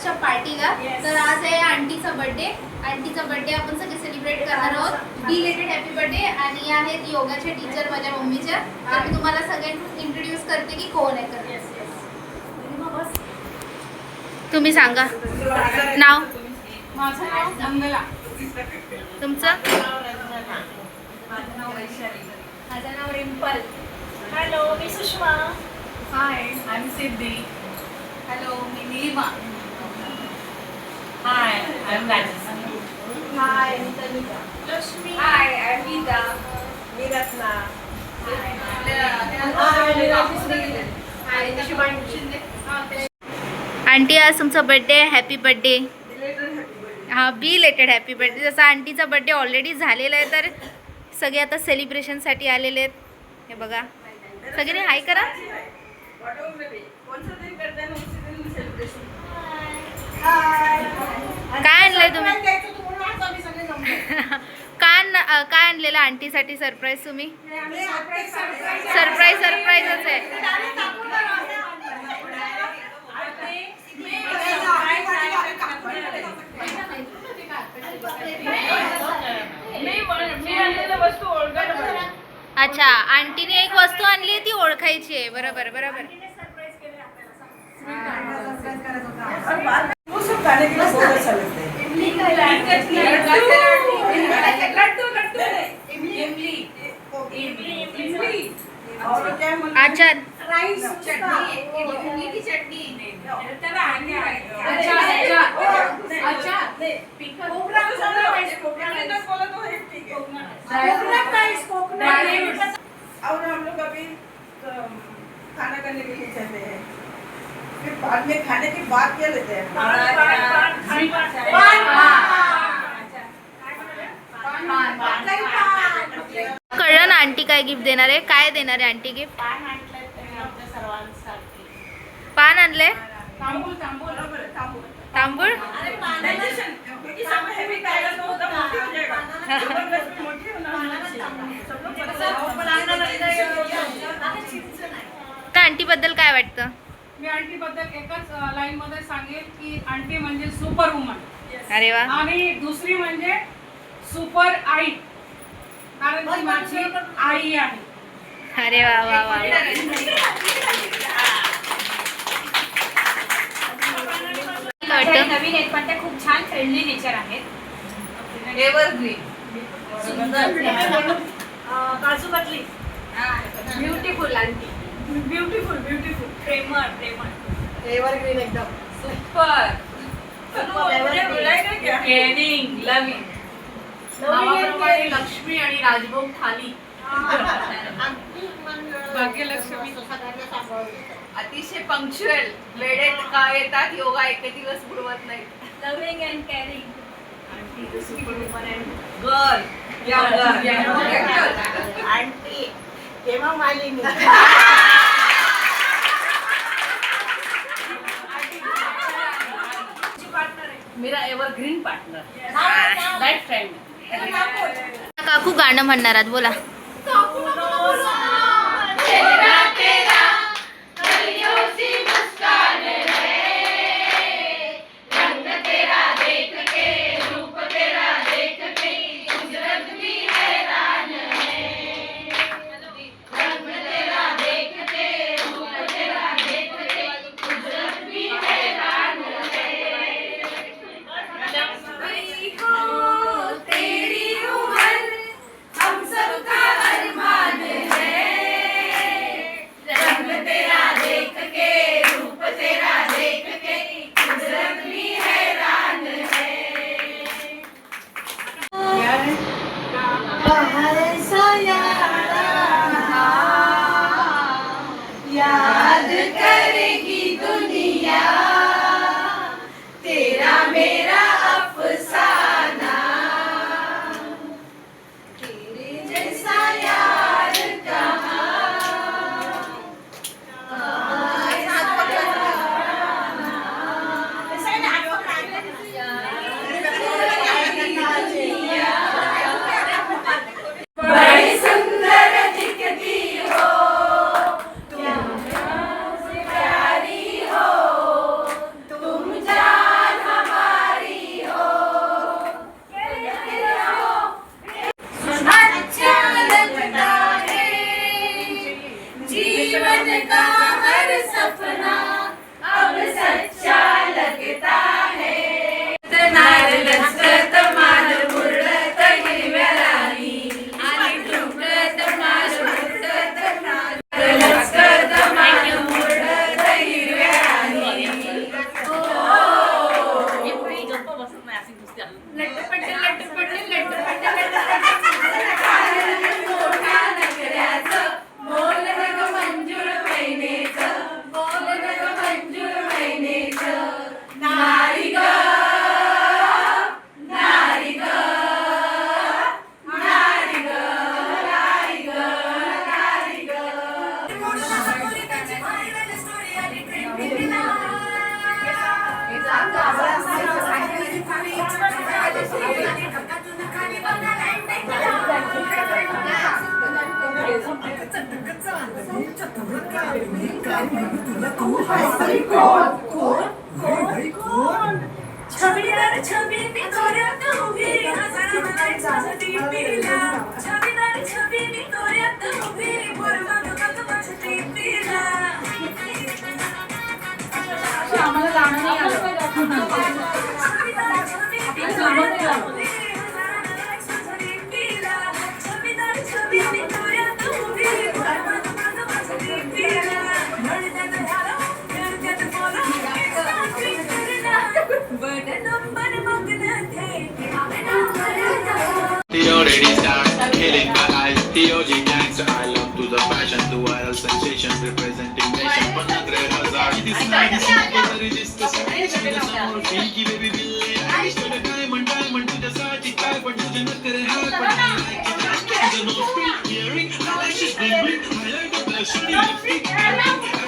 आजच्या पार्टीला। तर आज आहे आंटीचा बर्थडे। आंटीचा बर्थडे आपण सगळे सेलिब्रेट करणार आहोत। Belated happy birthday. आणि आहेत योगाचे टीचर माझ्या मम्मीच्या। तर मी तुम्हाला सगळ्यांना इंट्रोड्यूस करते की कोण आहे। तुम्ही सांगा नाव। माझं नाव मंगला। तुमचं? माझं नाव रिंपल। हॅलो, मी Sushma. Hi, I am Siddhi. Hello, मी Neelima. Hi, I am Rajshri. Hi, मी Tanuja. Lakshmi. Hi, I am Gita. मी रत्ना। हाय, मी राजश्री। हाय, मी शुभांगी शिंदे। आंटी आज तुमचा बर्थडे आहे। Happy birthday. हां, बिलेटेड हॅपी बर्थडे। जसं आंटीचा बर्थडे ऑलरेडी झालेला आहे तर सगळे आता सेलिब्रेशनसाठी आलेले आहेत। हे बघा, सगळे हाय करा। काय आणलंय तुम्ही? काय आणलेलं आंटीसाठी सरप्राईज तुम्ही? सरप्राईजच आहे। अच्छा, आंटीने एक वस्तू आणली ती ओळखायची आहे। बरोबर बरोबर। अच्छा, और हम लोग अभी खाना करने के लिए चलते हैं। फिर बाद में खाने के बाद क्या लेते हैं? कळलं ना आंटी काय गिफ्ट देणार आहे? काय देणार आहे आंटी गिफ्ट? पान आणले? तांबूळ? का आंटी बद्दल काय वाटतं? मी आंटी बद्दल एकच लाईन मध्ये सांगेल की आंटी म्हणजे सुपर वुमन। अरे वा। आणि दुसरी म्हणजे सुपर आई, कारण ती माझी आई आहे। अरे वा वा वा। नवीन आहेत पण त्या खूप छान फ्रेंडली नेचर आहेत। एव्हरग्रीन, सुंदर, kaju katli, beautiful aunty, beautiful beautiful, प्रेमळ प्रेमळ, एव्हरग्रीन एकदम सुपर, केअरिंग, लव्हिंग, नावाप्रमाणे लक्ष्मी आणि राजभोग थाली, भाग्यलक्ष्मी, अतिशय पंक्च्युअल, वेळेत का येतात, योगा एक दिवस बुडवत नाही, loving and caring, aunty super woman and girl, aunty केव्हा मालिनी मेरा एवरग्रीन पार्टनर, लाइफ फ्रेंड। काकू गाणं म्हणणार आहात, बोला। हम सबका आम्हाला गाणं नाही आलं. They already start killing my eyes. TOG gangster, I love to the passion, the viral sensation, representing nation. 15,000. This is register. समोर pinky baby बिल्ले. तुझं diamond तुझ्यासाठी काय पण तुझे नखरे हात पण तुझं nose ring, earring, eyelashes bling bling. I like the blush, the lipstick,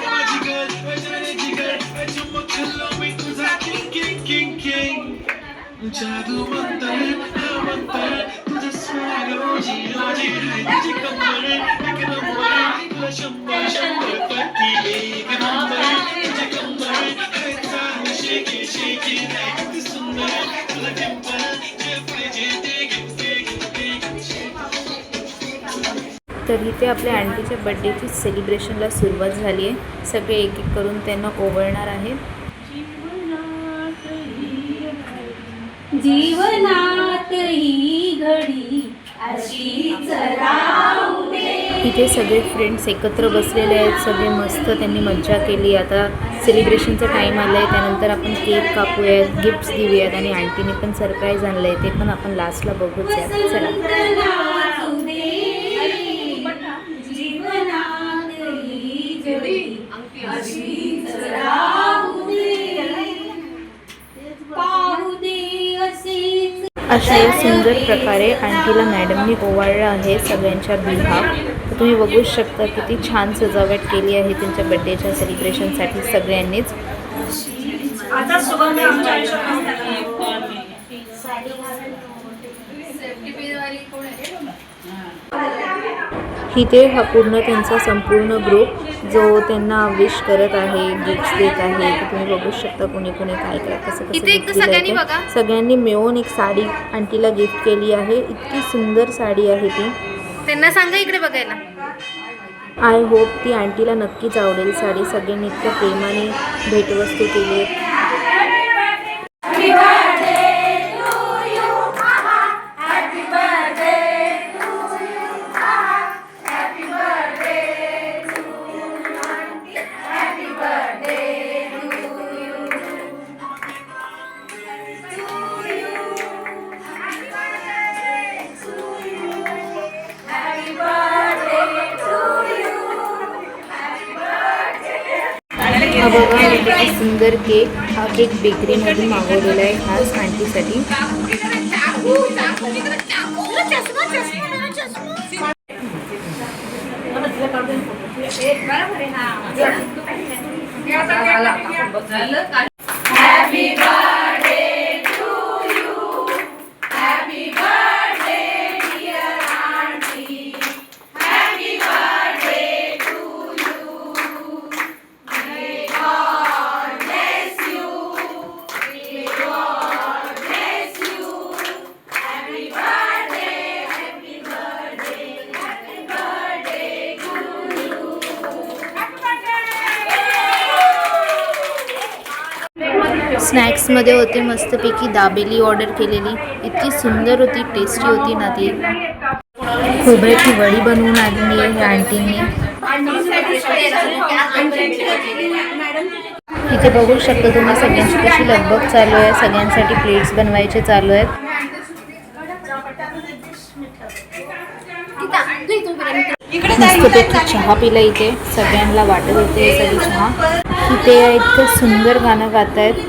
माझी girl, माझी girl, चमक चलो मी तुझा king. जादू म्हणताय तुझं swag ओजी तुझी कमर एक नंबर 100 टक्के एक नंबर तुझी कमर है चाल शेकी किती सुंदर तुझं टेम्पर जे पाहिजे तर इथे आपल्या आंटीच्या बड्डेची सेलिब्रेशनला सुरुवात झाली आहे. सगळे एक एक करून त्यांना ओवळणार आहेत. जीवनात ही घडी अशीच राहू दे. इथे सगळे फ्रेंड्स एकत्र बसलेले आहेत. सगळे मस्त त्यांनी मज्जा केली. आता सेलिब्रेशनचा टाईम आला आहे. त्यानंतर आपण केक कापूयात, गिफ्ट्स देऊयात आणि आंटीने पण सरप्राईज आणलं आहे. ते पण आपण लास्टला बघूच यात. चला. जीवनात ही घडी अशीच राहू दे. पाहू दे अशीच. अशा या सुंदर प्रकारे आंटीला मॅडमनी ओवाळलं आहे सगळ्यांच्या बिहाफ. तुम्ही बघू शकता किती छान सजावट केली आहे त्यांच्या बड्डेच्या सेलिब्रेशनसाठी सगळ्यांनीच. आता सुगंध आमच्या आयुष्यात. इथे हा पूर्ण त्यांचा संपूर्ण ग्रुप जो त्यांना विश करत आहे, गिफ्ट्स देत आहे. तुम्ही बघू शकता कोणी काय कसं सगळ्यांनी मिळून एक साडी आंटीला गिफ्ट केली आहे. इतकी सुंदर साडी आहे ती. त्यांना सांगा इकडे बघायला. आय होप ती आंटीला नक्कीच आवडेल साडी. सगळ्यांनी इतक्या प्रेमाने भेटवस्तू केली आहेत. हा बघा किती सुंदर केक. हा केक बेकरीमधून मागवलेला आहे खास आंटीसाठी. स्नॅक्समध्ये होते मस्तपैकी दाबेली ऑर्डर केलेली. इतकी सुंदर होती, टेस्टी होती ना ती. खोबऱ्याची वडी बनवून आणली आहे आंटीने. इथे बघू शकता तुम्ही सगळ्यांची कशी लगबग चालू आहे. सगळ्यांसाठी प्लेट्स बनवायचे चालू आहेत. मस्तपैकी चहा पिला इथे. सगळ्यांना वाटत होते सगळी चहा. इथे इतकं सुंदर गाणं गात आहेत.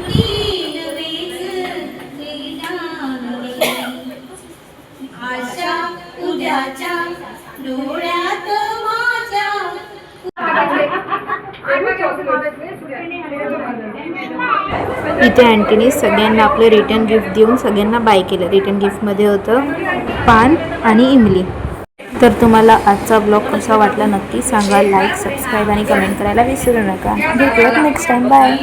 इथे आंटीने सगळ्यांना आपलं रिटर्न गिफ्ट देऊन सगळ्यांना बाय केलं. रिटर्न गिफ्टमध्ये होतं पान आणि इमली. तर तुम्हाला आजचा ब्लॉग कसा वाटला नक्की सांगा. लाईक, सबस्क्राईब आणि कमेंट करायला विसरू नका. भेटूयात नेक्स्ट टाइम. बाय.